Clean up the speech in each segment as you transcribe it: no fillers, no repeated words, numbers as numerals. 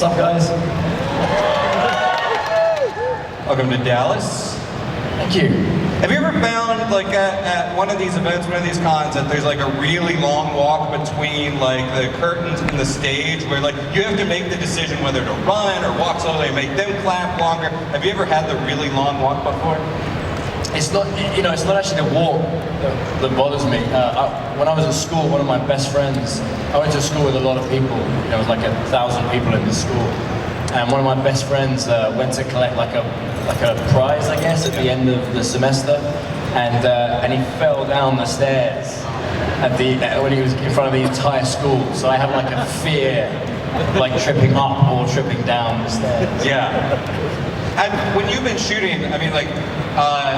up, guys? Welcome to Dallas. Thank you. Have you ever found, like, at one of these events, one of these cons, that there's like a really long walk between like the curtains and the stage, where like you have to make the decision whether to run or walk slowly and make them clap longer? Have you ever had the really long walk before? It's not, it's not actually the walk that bothers me. When I was at school, one of my best friends, I went to school with a lot of people. There was like 1,000 people in this school. And one of my best friends went to collect like a prize, I guess, at the end of the semester. And he fell down the stairs when he was in front of the entire school. So I have like a fear, like tripping up or tripping down the stairs. Yeah. And when you've been shooting, I mean, like,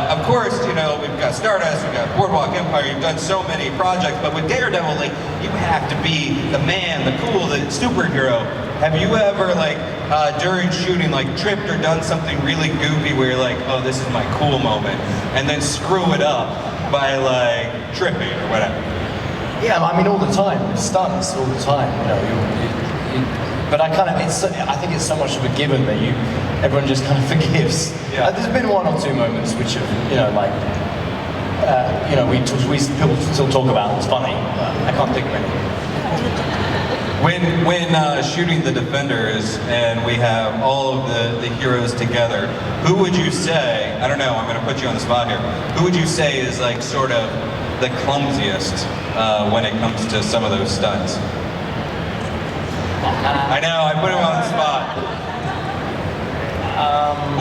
of course, we've got Stardust, we've got Boardwalk Empire, you've done so many projects, but with DareDevil, like, you have to be the man, the cool, the superhero. Have you ever, like, during shooting, like, tripped or done something really goofy where you're like, oh, this is my cool moment, and then screw it up by, like, tripping or whatever? Yeah, I mean, all the time. Stunts all the time, But I think it's so much of a given that everyone just kind of forgives. Yeah. There's been one or two moments which have, people still talk about. It's funny. I can't think of any. When shooting the Defenders and we have all of the heroes together, who would you say, I don't know, I'm going to put you on the spot here, who would you say is like sort of the clumsiest when it comes to some of those stunts? I know, I put him on the spot.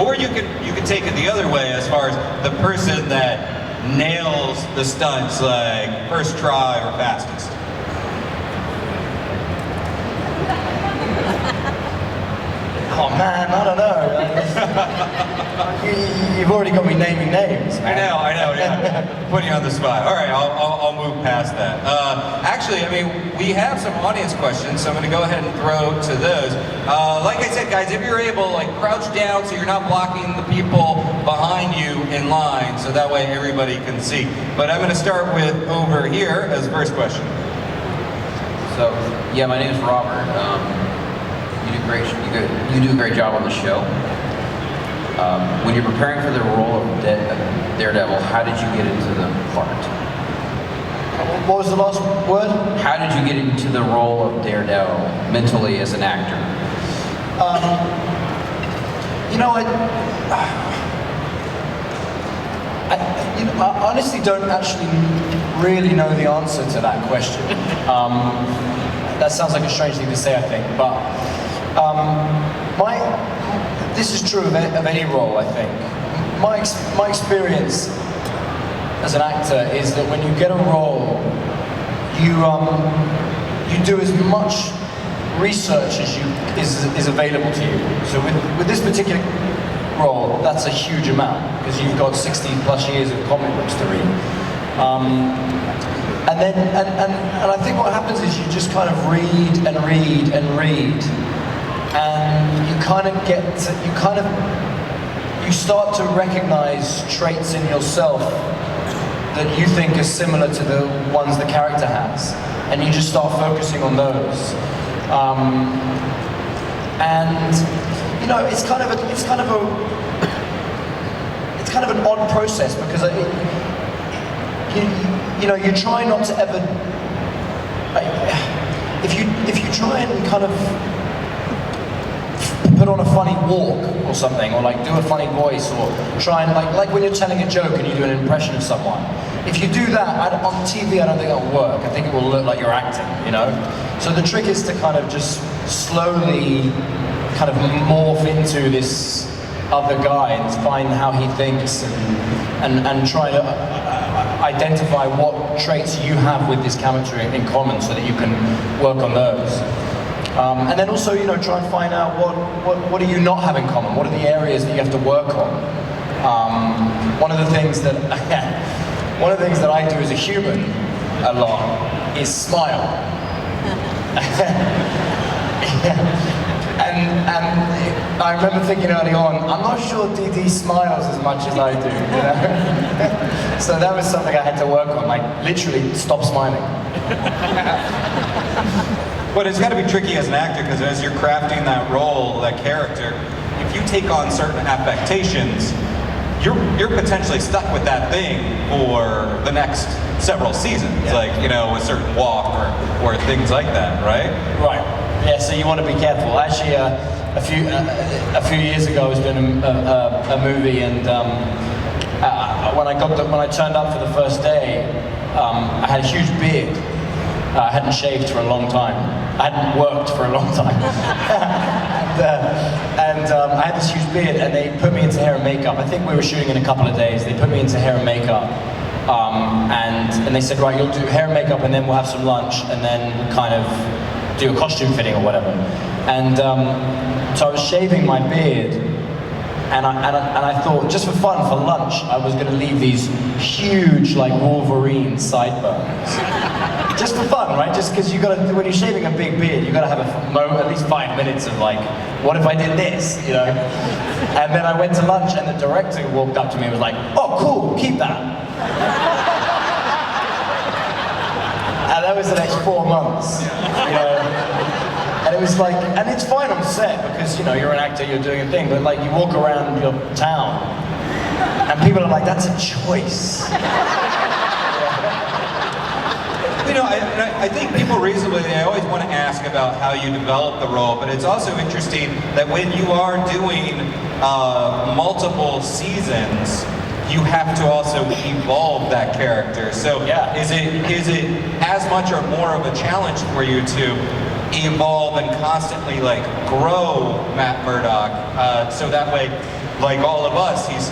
Or you could take it the other way, as far as the person that nails the stunts, like first try or fastest. Oh man, I don't know. You've already got me naming names. Man. I know, yeah. Putting you on the spot. All right, I'll move past that. Actually, I mean, we have some audience questions, so I'm going to go ahead and throw to those. Like I said, guys, if you're able, like, crouch down so you're not blocking the people behind you in line, so that way everybody can see. But I'm going to start with over here as the first question. So, yeah, my name is Robert. You do a great job on the show. When you're preparing for the role of Daredevil, how did you get into the part? What was the last word? How did you get into the role of Daredevil mentally as an actor? I honestly don't actually really know the answer to that question. That sounds like a strange thing to say, I think, but this is true of any role, I think. My experience as an actor is that when you get a role, you do as much research as is available to you. So with this particular role, that's a huge amount, because you've got 60 plus years of comic books to read. And I think what happens is you just kind of read and read and read, and you kind of you start to recognize traits in yourself that you think are similar to the ones the character has, and you just start focusing on those. It's kind of an odd process, because you try not to ever, if you try and kind of put on a funny walk or something, or like do a funny voice, or try and like when you're telling a joke and you do an impression of someone, if you do that on TV, I don't think it'll work. I think it will look like you're acting, So the trick is to kind of just slowly kind of morph into this other guy and find how he thinks, and try to identify what traits you have with this character in common, so that you can work on those. And then also, try and find out what do you not have in common? What are the areas that you have to work on? One of the things that I do as a human a lot is smile. And I remember thinking early on, I'm not sure DD smiles as much as I do, So that was something I had to work on, like literally stop smiling. But it's got to be tricky as an actor, because as you're crafting that role, that character, if you take on certain affectations, you're potentially stuck with that thing for the next several seasons, like, you know, a certain walk or things like that, right? Right. Yeah. So you want to be careful. Actually, a few years ago, I was doing a movie, and when I turned up for the first day, I had a huge beard. I hadn't shaved for a long time. I hadn't worked for a long time. and I had this huge beard, and they put me into hair and makeup. I think we were shooting in a couple of days. They put me into hair and makeup, and they said, right, you'll do hair and makeup, and then we'll have some lunch, and then kind of do a costume fitting or whatever. And so I was shaving my beard, and I thought, just for fun, for lunch, I was going to leave these huge, like, Wolverine sideburns. Just for fun, right? Just because when you're shaving a big beard, you got to have at least 5 minutes of like, what if I did this, you know? And then I went to lunch, and the director walked up to me and was like, oh, cool, keep that. And that was the next 4 months, you know? And it was like, and it's fine on set because, you know, you're an actor, you're doing a thing, but like you walk around your town and people are like, that's a choice. You know, I think people reasonably, they always want to ask about how you develop the role, but it's also interesting that when you are doing multiple seasons, you have to also evolve that character. So is it as much or more of a challenge for you to evolve and constantly like grow Matt Murdock, so that way, like all of us, he's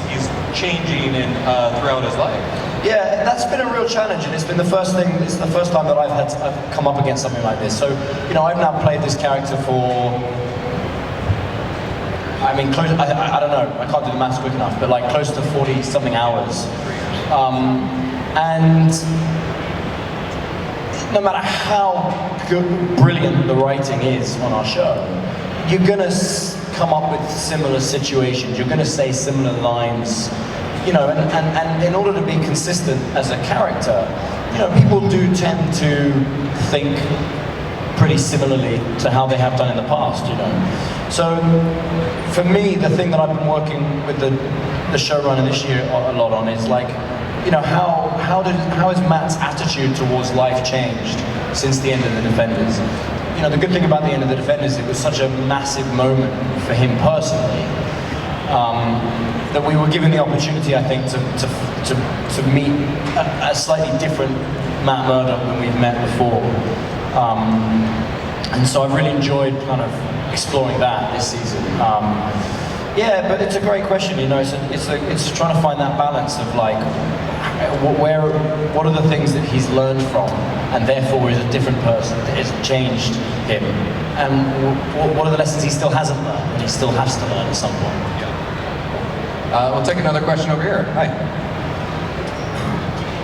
changing and throughout his life? Yeah, that's been a real challenge, and it's the first time that I've come up against something like this. So, you know, I've now played this character for, I mean, I don't know, I can't do the maths quick enough, but like close to 40-something hours. And no matter how brilliant the writing is on our show, you're gonna come up with similar situations, you're gonna say similar lines, you know, and in order to be consistent as a character, you know, people do tend to think pretty similarly to how they have done in the past, you know. So for me, the thing that I've been working with the showrunner this year a lot on is like, you know, how has Matt's attitude towards life changed since the end of The Defenders? You know, the good thing about the end of The Defenders, it was such a massive moment for him personally, that we were given the opportunity, I think, to meet a slightly different Matt Murdock than we've met before. And so I've really enjoyed kind of exploring that this season. Yeah, but it's a great question, you know, it's trying to find that balance of like, what are the things that he's learned from, and therefore is a different person that has changed him, and what are the lessons he still hasn't learned, and he still has to learn at some point. Yeah. We'll take another question over here. Hi.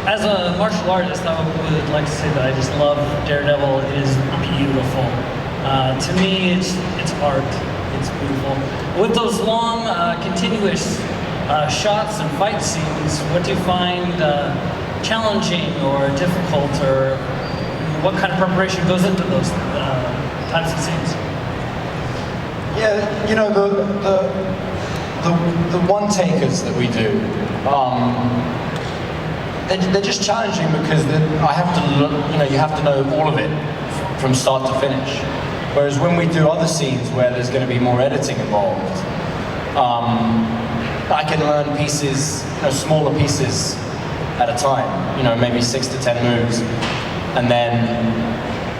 As a martial artist, I would like to say that I just love DareDevil. It is beautiful. To me, it's art. It's beautiful. With those long, continuous shots and fight scenes, what do you find challenging or difficult, or what kind of preparation goes into those types of scenes? Yeah, you know, the one-takers that we do, they're just challenging because I have to, you know, you have to know all of it from start to finish. Whereas when we do other scenes where there's going to be more editing involved, I can learn pieces, you know, smaller pieces at a time, you know, maybe 6 to 10 moves, and then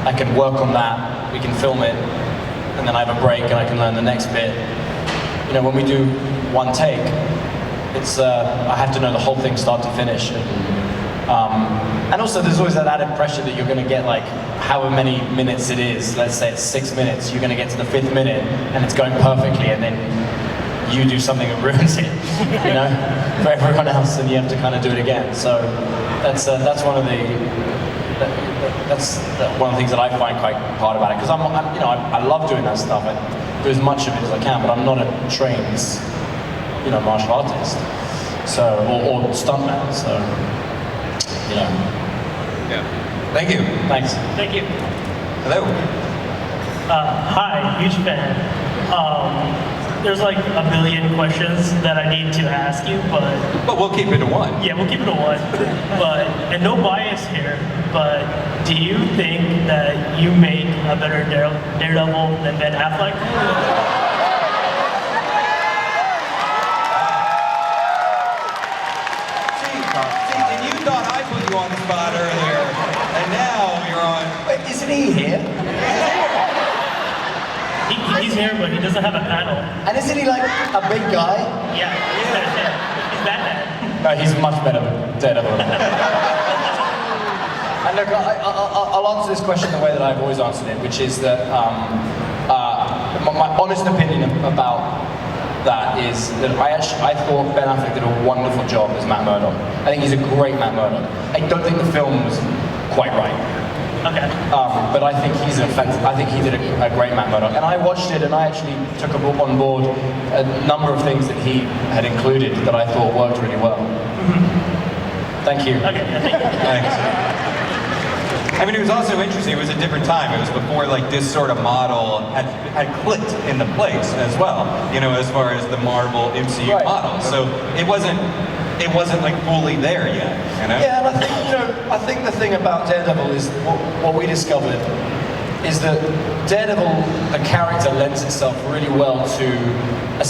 I can work on that, we can film it, and then I have a break and I can learn the next bit. You know, when we do one take, it's, I have to know the whole thing start to finish. And also there's always that added pressure that you're going to get like however many minutes it is, let's say it's 6 minutes, you're going to get to the 5th minute and it's going perfectly, and then you do something that ruins it, you know, for everyone else, and you have to kind of do it again. So that's one of the things that I find quite hard about it, because I'm you know, I love doing that stuff. I do as much of it as I can, but I'm not a trained, you know, martial artist, so or stuntman, so you know. Yeah. Thank you. Thanks. Thank you. Hello. Hi, huge fan. There's like a billion questions that I need to ask you, But we'll keep it to one. yeah, we'll keep it to one. And no bias here, but do you think that you make a better Daredevil than Ben Affleck? See, and you thought I put you on the spot earlier, and now you're on. Wait, isn't he here? He's here, but he doesn't have a panel. And isn't he like a big guy? Yeah, he's Batman. No, he's much better than Daredevil. And look, I'll answer this question the way that I've always answered it, which is that my honest opinion about that is that I thought Ben Affleck did a wonderful job as Matt Murdock. I think he's a great Matt Murdock. I don't think the film was quite right. Okay. But I think he's effective. I think he did a great Matt Murdock. And I watched it and I actually took on board a number of things that he had included that I thought worked really well. Thank you. Okay, thank you. Thanks. I mean, it was also interesting. It was a different time. It was before like this sort of model had clicked into place as well. You know, as far as the Marvel MCU Right. model. So it wasn't like fully there yet. You know. Yeah, and I think I think the thing about Daredevil is what we discovered is that Daredevil, the character, lends itself really well to a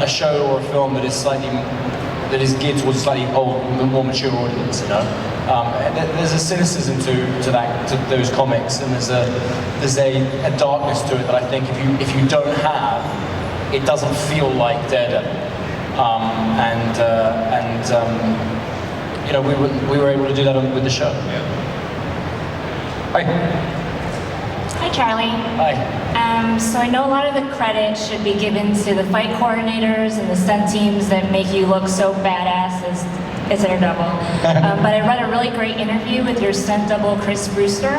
show or a film that is geared towards a slightly more mature audience. You know, there's a cynicism to those comics, and there's a darkness to it that I think if you don't have, it doesn't feel like Daredevil. You know, we were able to do that with the show. Yeah. Hi. Hi, Charlie. Hi. So I know a lot of the credit should be given to the fight coordinators and the stunt teams that make you look so badass as Daredevil. But I read a really great interview with your stunt double, Chris Brewster,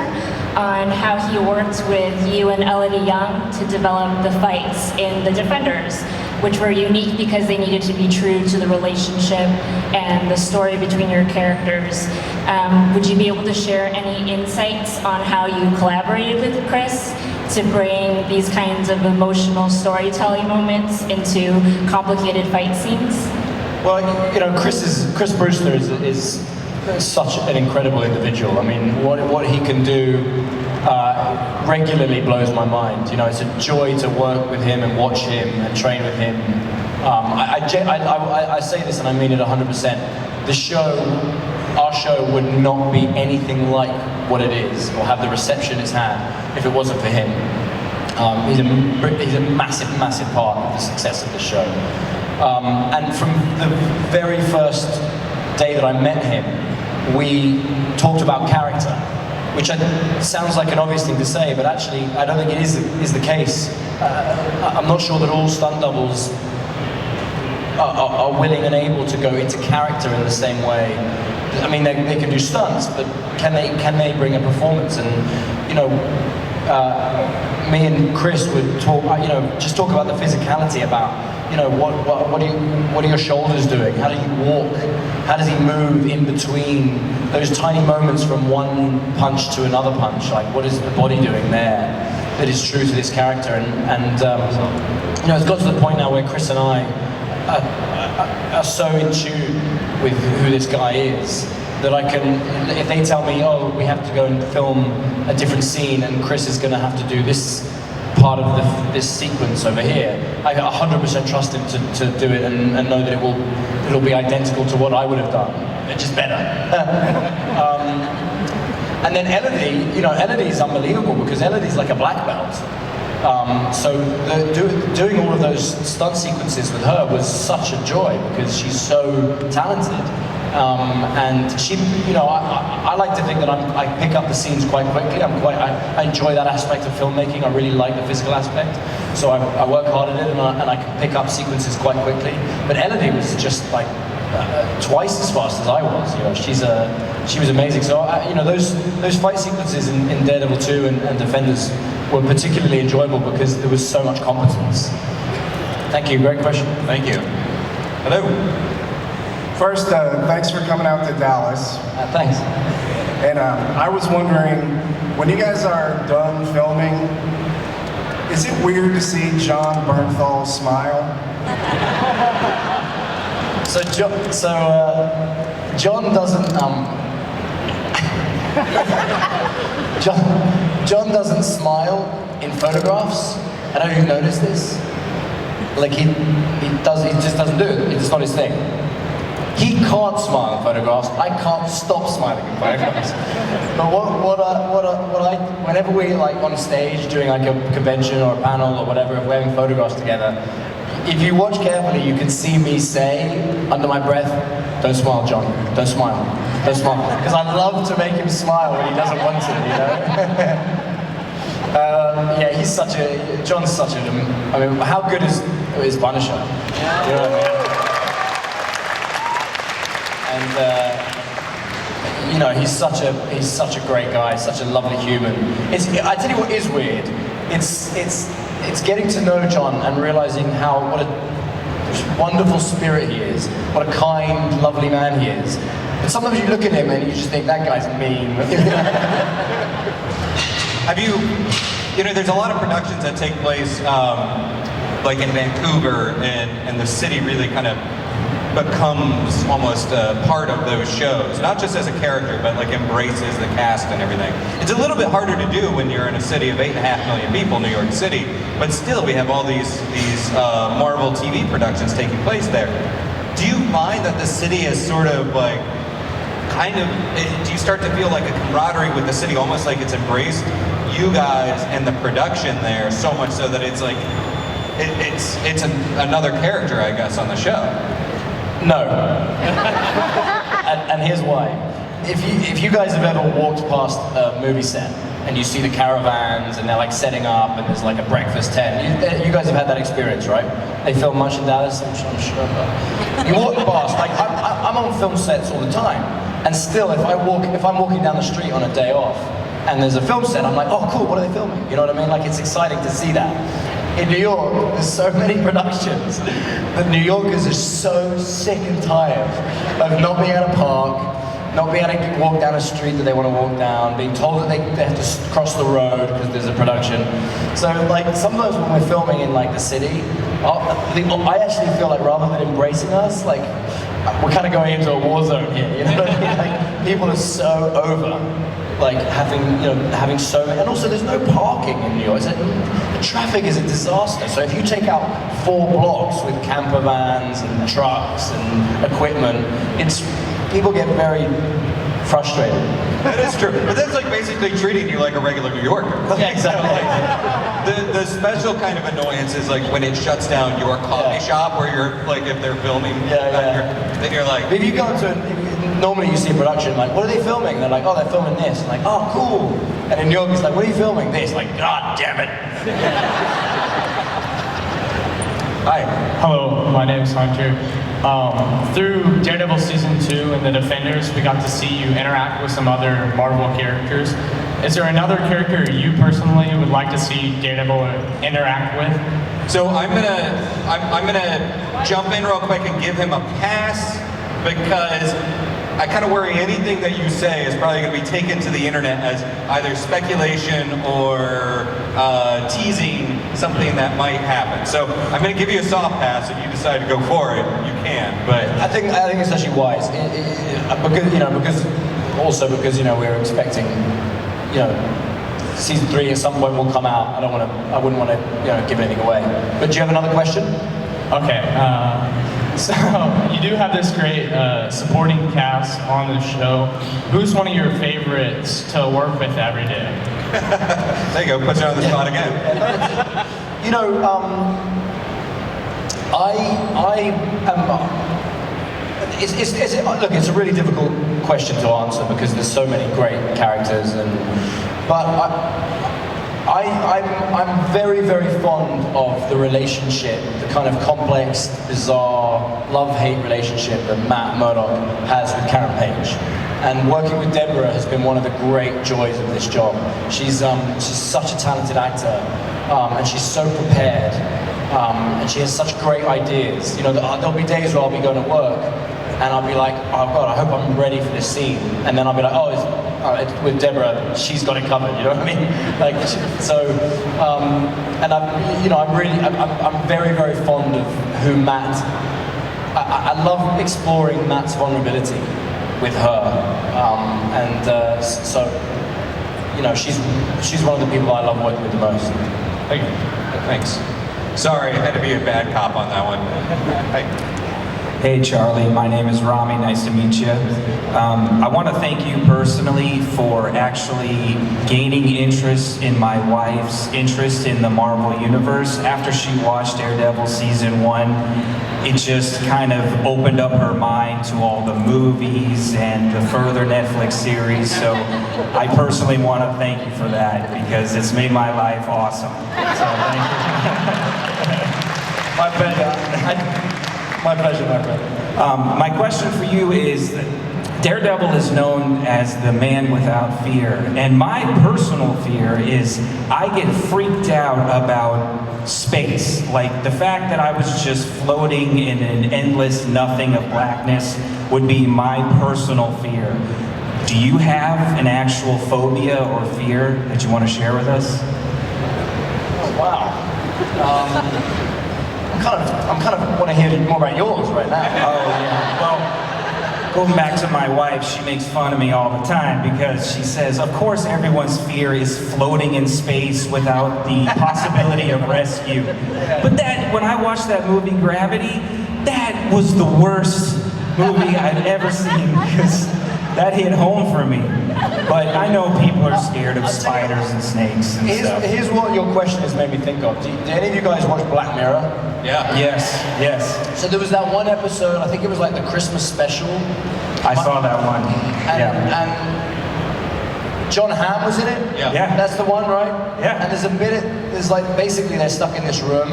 on how he worked with you and Elodie Young to develop the fights in The Defenders, which were unique because they needed to be true to the relationship and the story between your characters. Would you be able to share any insights on how you collaborated with Chris to bring these kinds of emotional storytelling moments into complicated fight scenes? Well, you know, Chris Brewster is such an incredible individual. I mean, what he can do regularly blows my mind. You know, it's a joy to work with him and watch him and train with him. I say this and I mean it 100%. Our show would not be anything like what it is or have the reception it's had if it wasn't for him. He's a massive, massive part of the success of the show. And from the very first day that I met him, we talked about character, which sounds like an obvious thing to say, but actually I don't think it is the case. I'm not sure that all stunt doubles are willing and able to go into character in the same way. I mean, they can do stunts, but can they bring a performance? And you know, me and Chris would talk, you know, just talk about the physicality, about, you know, what are your shoulders doing? How do you walk? How does he move in between those tiny moments from one punch to another punch? Like, what is the body doing there that is true to this character? And you know, it's got to the point now where Chris and I are so in tune with who this guy is that I can, if they tell me, oh, we have to go and film a different scene and Chris is going to have to do this part of this sequence over here, I 100% trust him to do it and know that it'll be identical to what I would have done. It's just better. And then Elodie, you know, Elodie is unbelievable because Elodie's like a black belt. So doing all of those stunt sequences with her was such a joy because she's so talented. And she, you know, I like to think that I pick up the scenes quite quickly. I enjoy that aspect of filmmaking. I really like the physical aspect. So I work hard at it and I can pick up sequences quite quickly. But Elodie was just like twice as fast as I was. You know, she was amazing. So you know, those fight sequences in Daredevil 2 and Defenders were particularly enjoyable because there was so much competence. Thank you. Great question. Thank you. Hello. First, thanks for coming out to Dallas. Thanks. And I was wondering, when you guys are done filming, Is it weird to see John Bernthal smile? John doesn't John doesn't smile in photographs. I don't know if you've noticed this. Like he just doesn't do it. It's not his thing. He can't smile in photographs. I can't stop smiling in photographs. But whenever we're like on stage doing like a convention or a panel or whatever, if we're having photographs together, if you watch carefully, you can see me say under my breath, "Don't smile, John. Don't smile. Don't smile." Because I love to make him smile when he doesn't want to, you know. Yeah, John's such a. I mean, how good is Punisher? You know what I mean? And you know, he's such a great guy, such a lovely human. I tell you what is weird. It's getting to know John and realizing what a wonderful spirit he is, what a kind, lovely man he is. But sometimes you look at him and you just think that guy's mean. Have you know, there's a lot of productions that take place like in Vancouver, and the city really kind of becomes almost a part of those shows, not just as a character, but like embraces the cast and everything. It's a little bit harder to do when you're in a city of 8.5 million people, New York City, but still we have all these Marvel TV productions taking place there. Do you find that the city is sort of like, do you start to feel like a camaraderie with the city, almost like it's embraced you guys and the production there so much so that it's like, it's another character, I guess, on the show? No. and here's why. If you guys have ever walked past a movie set and you see the caravans and they're like setting up and there's like a breakfast tent, you guys have had that experience, right? They film much in Dallas, I'm sure. You walk past, like I'm on film sets all the time, and still if I'm walking down the street on a day off and there's a film set, I'm like, oh cool, what are they filming? You know what I mean? Like it's exciting to see that. In New York, there's so many productions that New Yorkers are so sick and tired of not being able to park, not being able to walk down a street that they want to walk down, being told that they have to cross the road because there's a production. So like sometimes when we're filming in like the city, I actually feel like rather than embracing us, like we're kind of going into a war zone here. You know what I mean? Like people are so over like having so many, and also there's no parking in New York. The traffic is a disaster. So if you take out 4 blocks with camper vans and trucks and equipment, people get very frustrated. That is true, but that's like basically treating you like a regular New Yorker. Yeah, exactly. The special kind of annoyance is like when it shuts down your coffee shop, where you're like, if they're filming, then you're like, if you go to. Normally you see a production, like, what are they filming? They're like, oh, they're filming this. I'm like, oh, cool. And in New York, it's like, what are you filming? This. Like, god damn it. Hi. Hello, my name's Hunter. Through Daredevil Season 2 and The Defenders, we got to see you interact with some other Marvel characters. Is there another character you personally would like to see Daredevil interact with? So I'm gonna jump in real quick and give him a pass, because I kind of worry anything that you say is probably going to be taken to the internet as either speculation or teasing something that might happen. So I'm going to give you a soft pass. If you decide to go for it, you can. But I think it's actually wise, because we're expecting, season 3 at some point will come out. I wouldn't want to give anything away. But do you have another question? Okay. So you do have this great supporting cast on the show. Who's one of your favorites to work with every day? There you go, put you on the spot again. I am. Look, it's a really difficult question to answer because there's so many great characters, but I'm very, very fond of the relationship, the kind of complex, bizarre, love-hate relationship that Matt Murdock has with Karen Page. And working with Deborah has been one of the great joys of this job. She's such a talented actor, and she's so prepared, and she has such great ideas. There'll be days where I'll be going to work, and I'll be like, oh God, I hope I'm ready for this scene. And then I'll be like, oh, it's with Deborah, she's got it covered. You know what I mean? Like, so, and I'm very, very fond of who Matt. I love exploring Matt's vulnerability with her, so she's one of the people I love working with the most. Thank you. Thanks. Sorry, I had to be a bad cop on that one. Hey Charlie, my name is Rami, nice to meet you. I want to thank you personally for actually gaining interest in my wife's interest in the Marvel Universe. After she watched Daredevil Season 1, it just kind of opened up her mind to all the movies and the further Netflix series. So I personally want to thank you for that because it's made my life awesome. So thank you. My pleasure. My pleasure, my friend. My question for you is, Daredevil is known as the man without fear, and my personal fear is I get freaked out about space. Like the fact that I was just floating in an endless nothing of blackness would be my personal fear. Do you have an actual phobia or fear that you want to share with us? Oh, wow. I'm kind of want to hear more about yours right now. Oh yeah. Well, going back to my wife, she makes fun of me all the time because she says, of course everyone's fear is floating in space without the possibility of rescue. But when I watched that movie Gravity, that was the worst movie I've ever seen because that hit home for me. But I know people are scared of spiders and snakes and stuff. Here's what your question has made me think of. Do any of you guys watch Black Mirror? Yeah. Yes. So there was that one episode, I think it was like the Christmas special. I saw that one. And John Hamm was in it? Yeah. That's the one, right? Yeah. And there's like, basically they're stuck in this room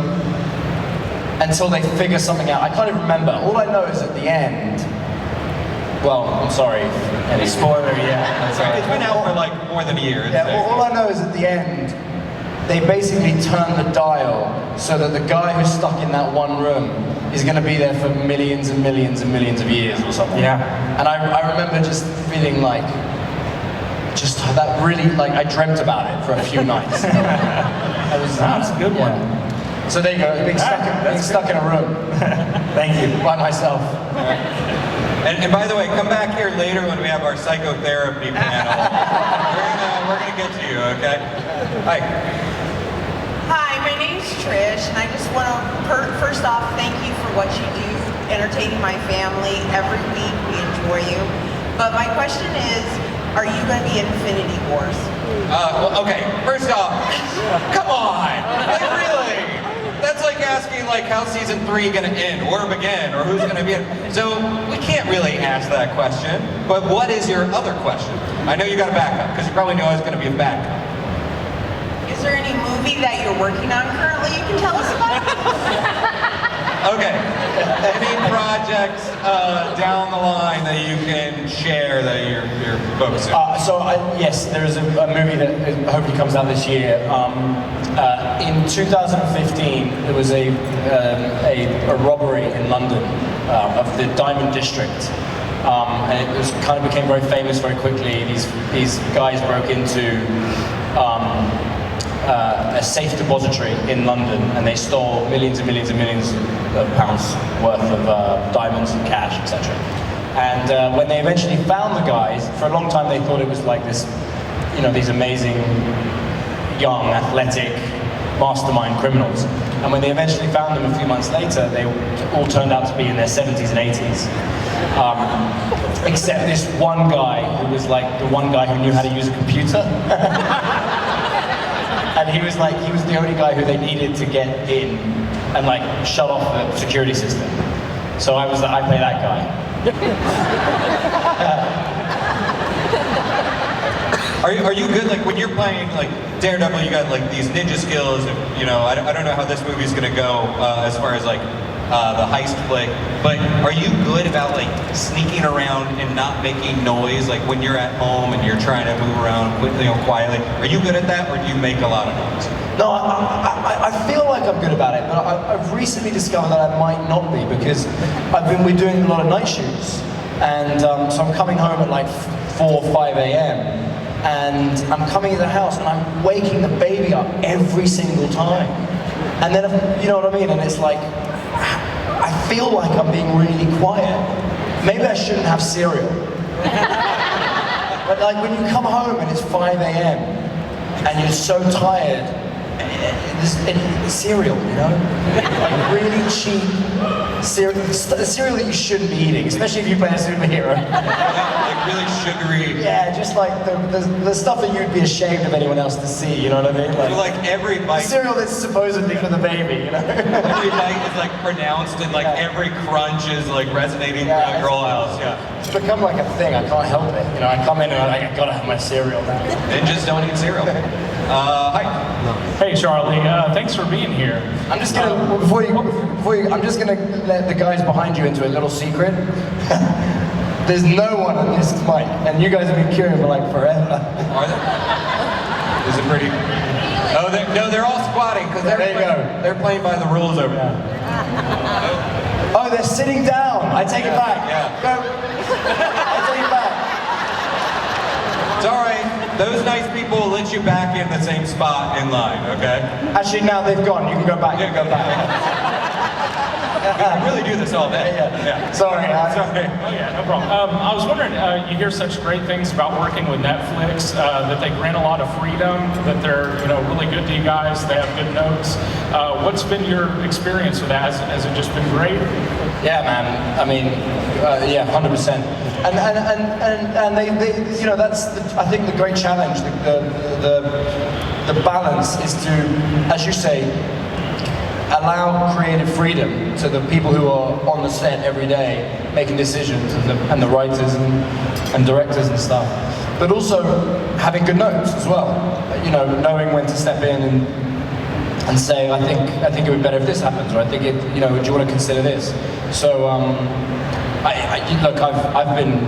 until they figure something out. I can't even remember. All I know is at the end, well, I'm sorry. Any spoiler, yeah. That's all right. It's been out for like more than a year. Yeah, all I know is at the end, they basically turn the dial so that the guy who's stuck in that one room is going to be there for millions and millions and millions of years or something. Yeah. And I remember just feeling like, just that really, like I dreamt about it for a few nights. That's a good one. So there you go, being stuck in a room. Thank you. By myself. And by the way, come back here later when we have our psychotherapy panel. we're gonna get to you, okay? Hi, my name's Trish, and I just want to first off thank you for what you do, entertaining my family every week. We enjoy you. But my question is, are you going to be in Infinity Wars? Well, okay. First off, come on, like really? That's like asking like how's season 3 gonna end or begin or who's gonna be in. So we can't really ask that question. But what is your other question? I know you got a backup because you probably know I was gonna be a backup. Is there any movie that you're working on currently you can tell us about? Okay. Any projects down the line that you can share that you're focusing on? Yes, there is a movie that hopefully comes out this year. In 2015, there was a robbery in London of the Diamond District. And it kind of became very famous very quickly. These guys broke into a safe depository in London, and they stole millions and millions and millions of pounds worth of diamonds and cash, etc. And when they eventually found the guys, for a long time they thought it was like this, these amazing, young, athletic, mastermind criminals. And when they eventually found them a few months later, they all turned out to be in their 70s and 80s. Except this one guy who was like the one guy who knew how to use a computer. And he was the only guy who they needed to get in and like shut off the security system. So I play that guy. Are you good, like when you're playing like Daredevil, you got like these ninja skills, and I don't know how this movie's gonna go as far as like the heist flick. But are you good about like sneaking around and not making noise? Like when you're at home and you're trying to move around quickly or quietly, are you good at that, or do you make a lot of noise? No, I feel like I'm good about it, but I've recently discovered that I might not be, because we're doing a lot of night shoots, and so I'm coming home at like 4 or 5 a.m. and I'm coming to the house and I'm waking the baby up every single time, and then you know what I mean, and it's like I feel like I'm being really quiet. Maybe I shouldn't have cereal, but like when you come home and it's 5 a.m. and you're so tired. Cereal, you know? Like really cheap cereal that you shouldn't be eating, especially if you play a superhero. Like really sugary. Yeah, just like the stuff that you'd be ashamed of anyone else to see, you know what I mean? Like every bite. Cereal that's supposedly for the baby, you know? Every bite is like pronounced and like every crunch is like resonating throughout your whole house, It's become like a thing, I can't help it. You know, I come in and I'm like, I gotta have my cereal now. Then just don't eat cereal. Hi. Hey Charlie, thanks for being here. I'm just gonna, before you, I'm just gonna let the guys behind you into a little secret. There's no one on this mic, and you guys have been queuing for like forever. Are they? Is it pretty? Oh, no, they're all squatting because they're playing by the rules over there. Oh, they're sitting down. I take it back. Yeah. Go. I take it back. It's all right. Those nice people will let you back in the same spot in line, okay? Actually, now they've gone. You can go back. You can go back. We can really do this all day. Yeah. Sorry. Sorry. Oh yeah, no problem. I was wondering, you hear such great things about working with Netflix, that they grant a lot of freedom, that they're really good to you guys, they have good notes. What's been your experience with that? Has it just been great? Yeah, man. I mean, yeah, 100%. And they that's I think the great challenge. The balance is to, as you say, allow creative freedom to the people who are on the set every day making decisions, and the writers and directors and stuff, but also having good notes as well. Knowing when to step in and say, I think it would be better if this happens, or I think do you want to consider this? So look, I've been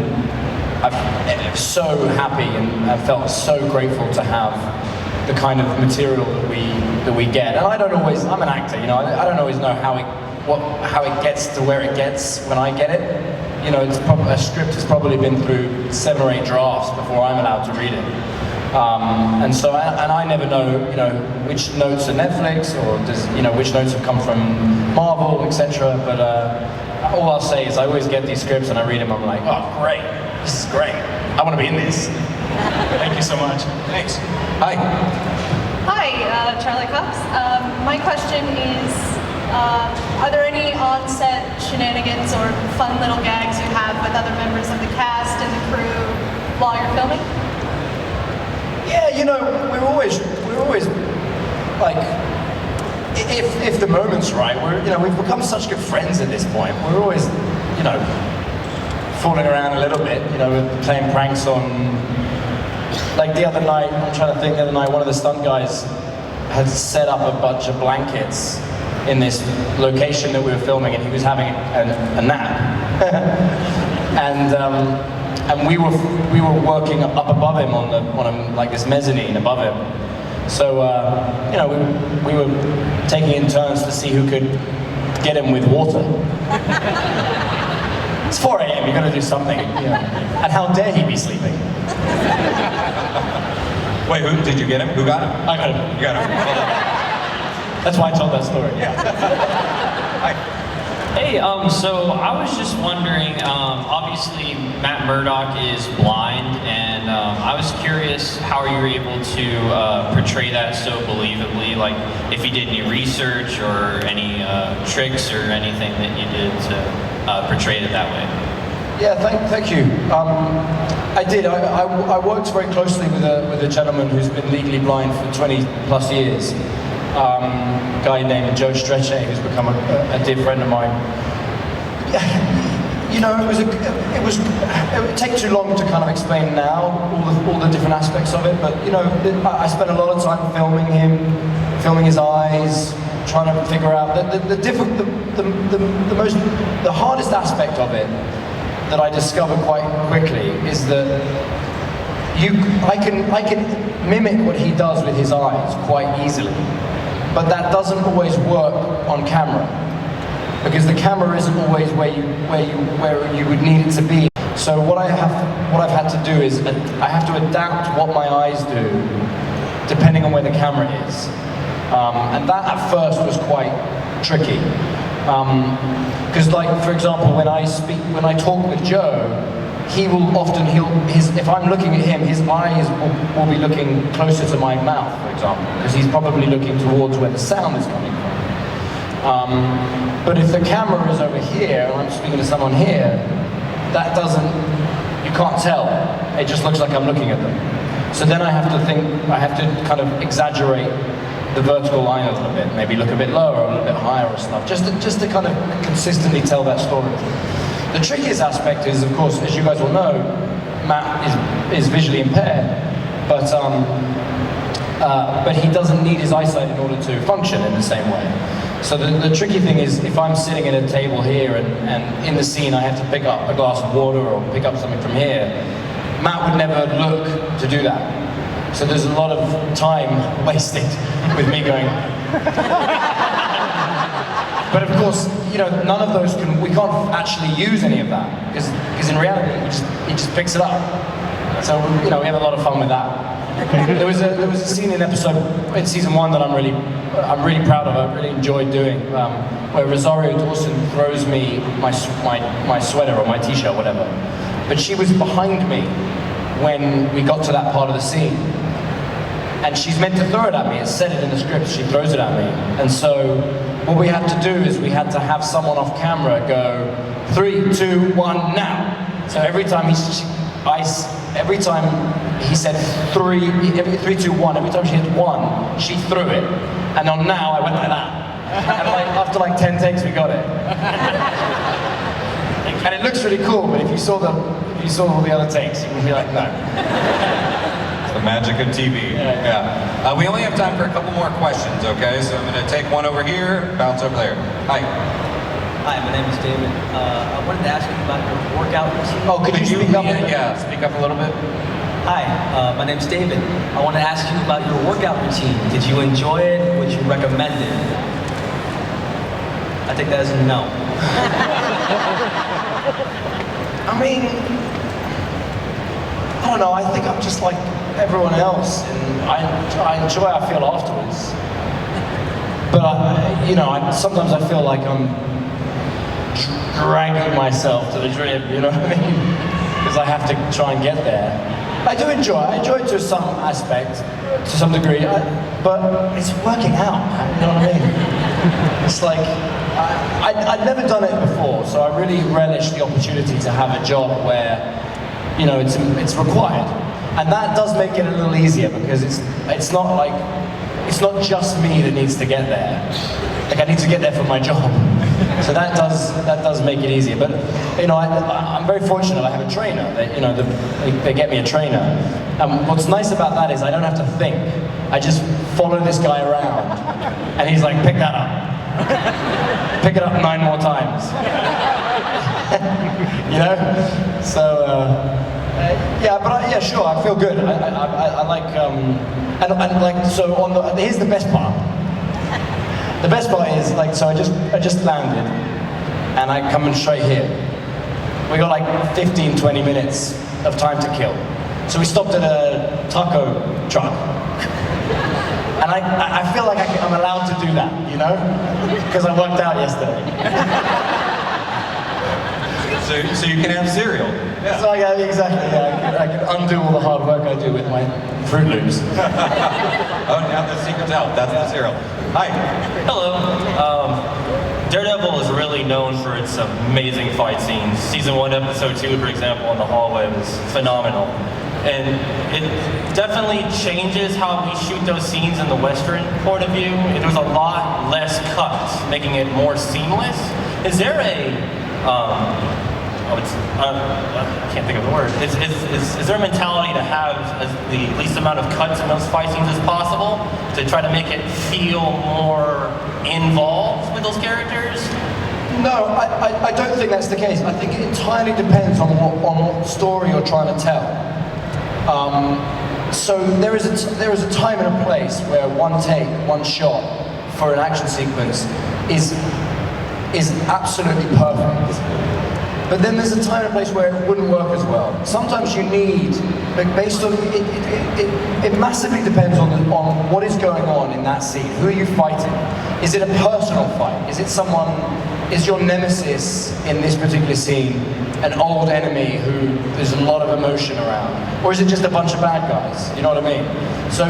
so happy and I felt so grateful to have the kind of material that we get. And I'm an actor, I don't always know how it gets to where it gets when I get it. A script has probably been through 7 or 8 drafts before I'm allowed to read it. And so I never know, which notes are Netflix, or which notes have come from Marvel, etc. But all I'll say is I always get these scripts and I read them. I'm like, oh great, this is great. I want to be in this. Thank you so much. Thanks. Hi. Hi, Charlie Cox. My question is, are there any on-set shenanigans or fun little gags you have with other members of the cast and the crew while you're filming? Yeah, we're always like, if the moment's right, we've become such good friends at this point. We're always, fooling around a little bit, playing pranks on. Like the other night, one of the stunt guys had set up a bunch of blankets in this location that we were filming, and he was having a nap. And we were working up above him on like this mezzanine above him. So we were taking in turns to see who could get him with water. It's 4 a.m. You got to do something. And how dare he be sleeping? Wait, who did you get him? Who got him? I got him. You got him. That's why I told that story. Yeah. Hi. Hey, so I was just wondering, obviously Matt Murdock is blind, and I was curious how you were able to portray that so believably, like if you did any research or any tricks or anything that you did to portray it that way. Yeah, thank you. I did. I worked very closely with a gentleman who's been legally blind for 20 plus years. A guy named Joe Strecce, who's become a dear friend of mine. It would take too long to kind of explain now all the different aspects of it. But I spent a lot of time filming him, filming his eyes, trying to figure out the hardest aspect of it that I discovered quite quickly is that I can mimic what he does with his eyes quite easily, but that doesn't always work on camera because the camera isn't always where you would need it to be. So what I've had to do is I have to adapt what my eyes do depending on where the camera is, and that at first was quite tricky. Because, like, for example, when I talk with Joe, he will often, if I'm looking at him, his eyes will be looking closer to my mouth, for example, because he's probably looking towards where the sound is coming from. But if the camera is over here, and I'm speaking to someone here, you can't tell. It just looks like I'm looking at them. So then I have to kind of exaggerate the vertical line a little bit, maybe look a bit lower or a little bit higher or stuff, just to kind of consistently tell that story. The trickiest aspect is, of course, as you guys will know, Matt is visually impaired, but he doesn't need his eyesight in order to function in the same way. So the tricky thing is, if I'm sitting at a table here and in the scene I have to pick up a glass of water or pick up something from here, Matt would never look to do that. So there's a lot of time wasted with me going. But of course, none of those we can't actually use any of that because in reality, he just picks it up. So we have a lot of fun with that. There was a scene in season 1 that I'm really proud of. I really enjoyed doing, where Rosario Dawson throws me my sweater or my t-shirt, whatever. But she was behind me when we got to that part of the scene. And she's meant to throw it at me. It said it in the script. She throws it at me. And so what we had to do is we had to have someone off camera go 3, 2, 1, now. So every time he said 3, 2, 1. Every time she hit 1, she threw it. And on now I went like that. And after 10 takes, we got it. And it looks really cool. But if you saw all the other takes, you would be like, no. The magic of TV. Yeah. We only have time for a couple more questions, okay? So I'm going to take one over here, bounce over there. Hi. Hi, my name is David. I wanted to ask you about your workout routine. Oh, could you speak up? Yeah, speak up a little bit. Hi, my name is David. I want to ask you about your workout routine. Did you enjoy it? Would you recommend it? I take that as a no. I mean, I don't know, I think I'm just like everyone else, and I enjoy how I feel afterwards. But, sometimes I feel like I'm dragging myself to the gym, you know what I mean? Because I have to try and get there. I enjoy it to some aspect, to some degree, but it's working out, you know what I mean? It's like, I'd never done it before, so I really relish the opportunity to have a job where, it's required. And that does make it a little easier because it's not just me that needs to get there. Like, I need to get there for my job. So that does make it easier. But I'm very fortunate. I have a trainer. They get me a trainer. And what's nice about that is I don't have to think. I just follow this guy around, and he's like, pick that up. Pick it up 9 more times. So yeah, sure. I feel good. I like here's the best part. The best part is so I just landed, and I come in straight here. We got 15-20 minutes of time to kill. So we stopped at a taco truck. And I feel like I'm allowed to do that, because I worked out yesterday. So you can have cereal. Yeah. So exactly. Yeah, I can undo all the hard work I do with my Fruit Loops. Oh, now the secret's out. That's the cereal. Hi. Hello. DareDevil is really known for its amazing fight scenes. Season 1, episode 2, for example, in the hallway was phenomenal. And it definitely changes how we shoot those scenes in the Western point of view. There's a lot less cuts, making it more seamless. Is there a, I can't think of the word. Is there a mentality to have the least amount of cuts in those fight scenes as possible to try to make it feel more involved with those characters? No, I don't think that's the case. I think it entirely depends on what story you're trying to tell. So there is a time and a place where one take, one shot for an action sequence is absolutely perfect. But then there's a time and a place where it wouldn't work as well. Sometimes you need, based on it massively depends on what is going on in that scene. Who are you fighting? Is it a personal fight? Is your nemesis in this particular scene an old enemy who there's a lot of emotion around? Or is it just a bunch of bad guys? You know what I mean? So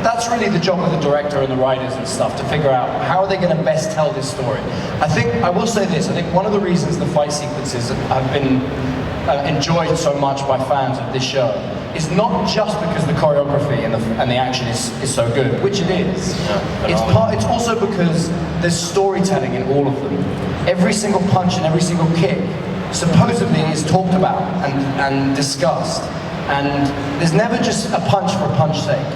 that's really the job of the director and the writers and stuff, to figure out how are they going to best tell this story. I will say this, I think one of the reasons the fight sequences have been enjoyed so much by fans of this show is not just because the choreography and the action is so good, which it is. It's also because there's storytelling in all of them. Every single punch and every single kick supposedly is talked about and discussed. And there's never just a punch for a punch's sake.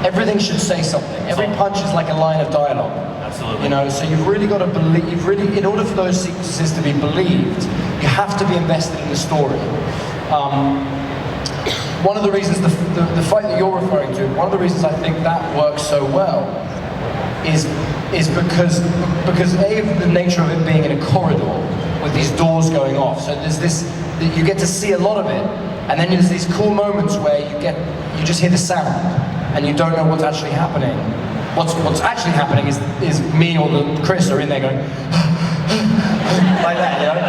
Everything should say something. Every punch is like a line of dialogue. Absolutely. You know, so you've really got to believe, in order for those sequences to be believed, you have to be invested in the story. One of the reasons, the fight that you're referring to, one of the reasons I think that works so well is because A, of the nature of it being in a corridor with these doors going off. So there's this, you get to see a lot of it, and then there's these cool moments where you just hear the sound and you don't know what's actually happening. What's actually happening is me or Chris are in there going like that, you know.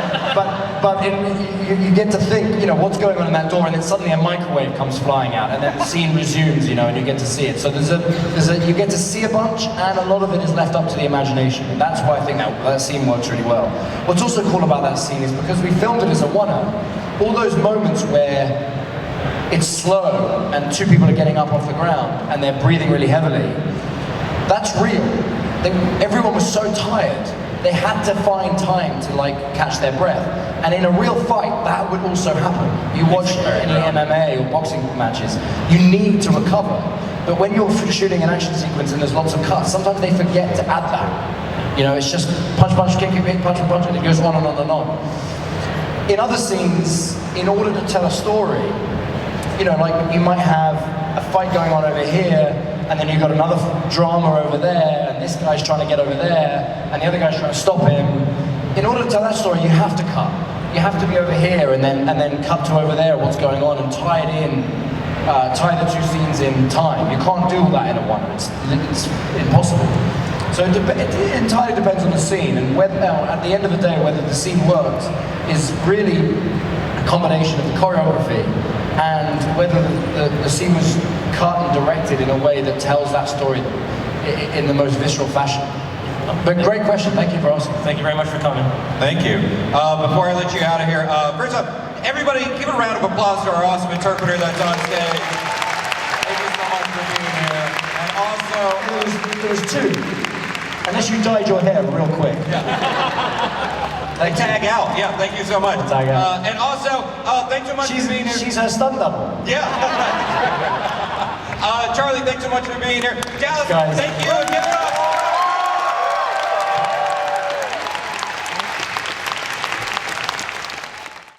But you get to think, you know, what's going on in that door, and then suddenly a microwave comes flying out, and then the scene resumes, you know, and you get to see it. So you get to see a bunch, and a lot of it is left up to the imagination, and that's why I think that scene works really well. What's also cool about that scene is because we filmed it as a one-up, all those moments where it's slow and two people are getting up off the ground and they're breathing really heavily, that's real. Everyone was so tired, they had to find time to like catch their breath. And in a real fight, that would also happen. You watch any MMA or boxing matches, you need to recover. But when you're shooting an action sequence and there's lots of cuts, sometimes they forget to add that. You know, it's just punch, punch, kick, kick, punch, punch, and it goes on and on and on. In other scenes, in order to tell a story, you know, like you might have a fight going on over here, and then you've got another drama over there, and this guy's trying to get over there, and the other guy's trying to stop him. In order to tell that story, you have to cut. You have to be over here, and then cut to over there, what's going on, and tie it in, tie the two scenes in time. You can't do all that in a one. It's impossible. So it entirely depends on the scene, and whether, at the end of the day, whether the scene works is really a combination of the choreography and whether the scene was cut and directed in a way that tells that story in the most visceral fashion. But great question, thank you for asking. Thank you very much for coming. Thank you. Before I let you out of here, first up, everybody give a round of applause to our awesome interpreter that's on stage. Thank you so much for being here. And also, it was two. Unless you dyed your hair real quick. Tag out. Yeah, thank you so much. Tag out. And also, thanks so much for being here. She's her stunt double. Yeah. Charlie, thanks so much for being here. Dallas, guys. thank you.